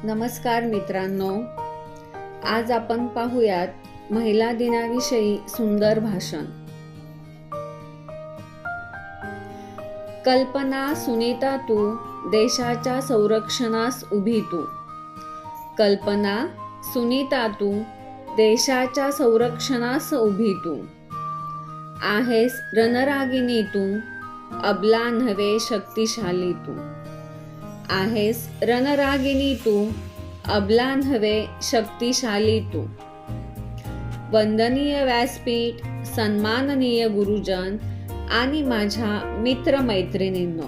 नमस्कार मित्रांनो, आज आपण पाहूयात महिला दिनाविषयी सुंदर भाषण. कल्पना सुनीता तू देशाच्या संरक्षणास उभी तू. कल्पना सुनीता तू देशाच्या संरक्षणास उभी तू. आहेस रणरागिणी तू, अबला नव्हे शक्तिशाली तू. आहेस रणरागिणी तू, अबला नव्हे शक्तिशाली तू. वंदनीय व्यासपीठ, सन्माननीय गुरुजन आणि माझ्या मित्रमैत्रिणींनो,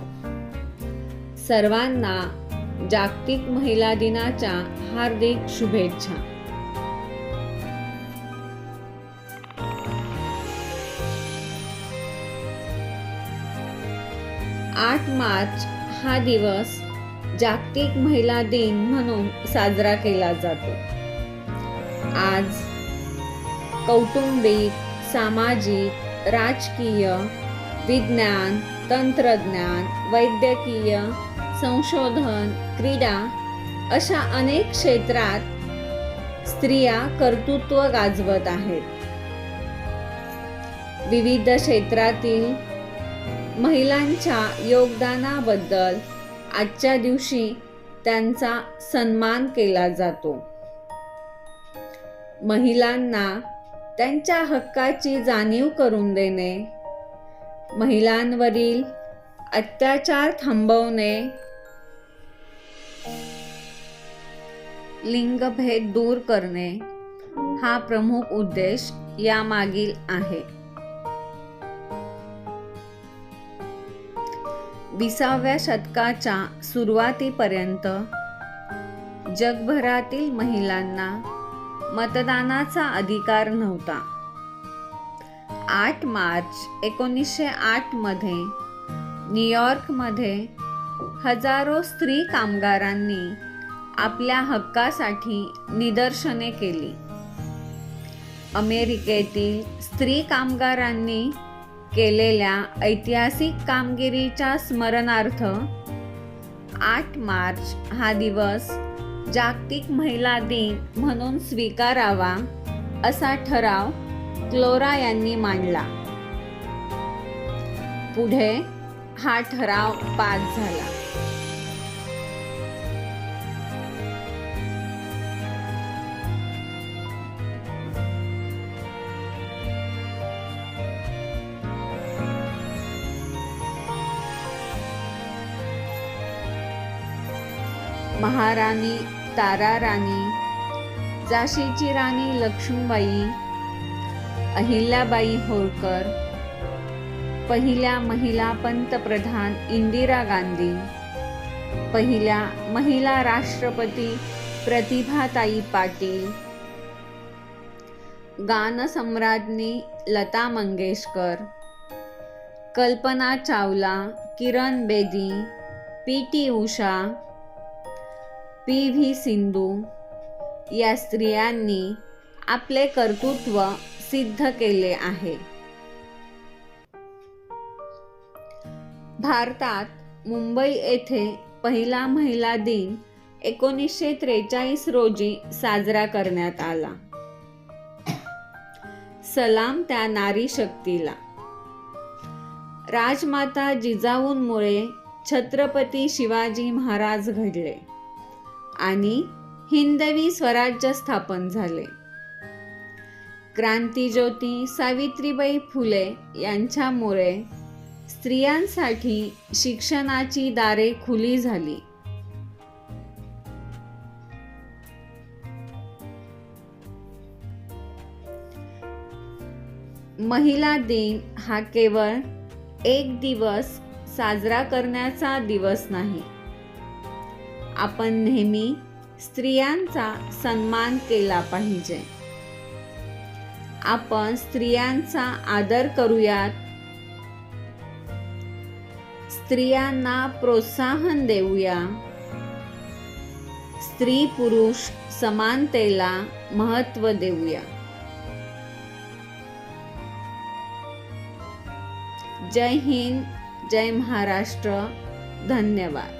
सर्वांना जागतिक महिला दिनाच्या हार्दिक शुभेच्छा. 8 मार्च हा दिवस जागतिक महिला दिन म्हणून साजरा केला जातो. आज कौटुंबिक, सामाजिक, राजकीय, विज्ञान, तंत्रज्ञान, वैद्यकीय, संशोधन, क्रीडा अशा अनेक क्षेत्रात स्त्रिया कर्तृत्व गाजवत आहेत. विविध क्षेत्रातील महिलांच्या योगदानाबद्दल आजच्या दिवशी त्यांचा सन्मान केला जातो. महिलांना त्यांच्या हक्काची जाणीव करून देणे, महिलांवरील अत्याचार थांबवणे, लिंगभेद दूर करणे हा प्रमुख उद्देश यामागील आहे. 20व्या शतकाच्या सुरुवातीपर्यंत जगभरातील महिलांना मतदानाचा अधिकार नव्हता. 8 मार्च 1908 मध्ये न्यूयॉर्कमध्ये हजारो स्त्री कामगारांनी आपल्या हक्कासाठी निदर्शने केली. अमेरिकेतील स्त्री कामगारांनी केलेल्या ऐतिहासिक कामगिरीच्या स्मरणार्थ 8 मार्च हा दिवस जागतिक महिला दिन म्हणून स्वीकारावा असा ठराव क्लोरा यांनी मांडला. पुढे हा ठराव पास झाला. महाराणी ताराराणी, झाशीची राणी लक्ष्मीबाई, अहिल्याबाई होळकर, पहिल्या महिला पंतप्रधान इंदिरा गांधी, पहिल्या महिला राष्ट्रपती प्रतिभाताई पाटील, गानसम्राज्ञी लता मंगेशकर, कल्पना चावला, किरण बेदी, पी.टी. उषा, पी.व्ही. सिंधू या स्त्रियांनी आपले कर्तृत्व सिद्ध केले आहे. भारतात मुंबई येथे पहिला महिला दिन 1943 रोजी साजरा करण्यात आला. सलाम त्या नारी शक्तीला. राजमाता जिजाऊंमुळे छत्रपती शिवाजी महाराज घडले आणि हिंदवी स्वराज्य स्थापन झाले. क्रांतिज्योती सावित्रीबाई फुले यांच्यामुळे स्त्रियांसाठी शिक्षणाची दारे खुली झाली. महिला दिन हा केवळ एक दिवस साजरा करण्याचा दिवस नाही. आपण नेहमी स्त्रियांचा सन्मान केला पाहिजे. आपण स्त्रियांचा आदर करूयात. स्त्रियांना प्रोत्साहन देऊया. स्त्री पुरुष समानतेला महत्त्व देऊया. जय हिंद, जय महाराष्ट्र. धन्यवाद.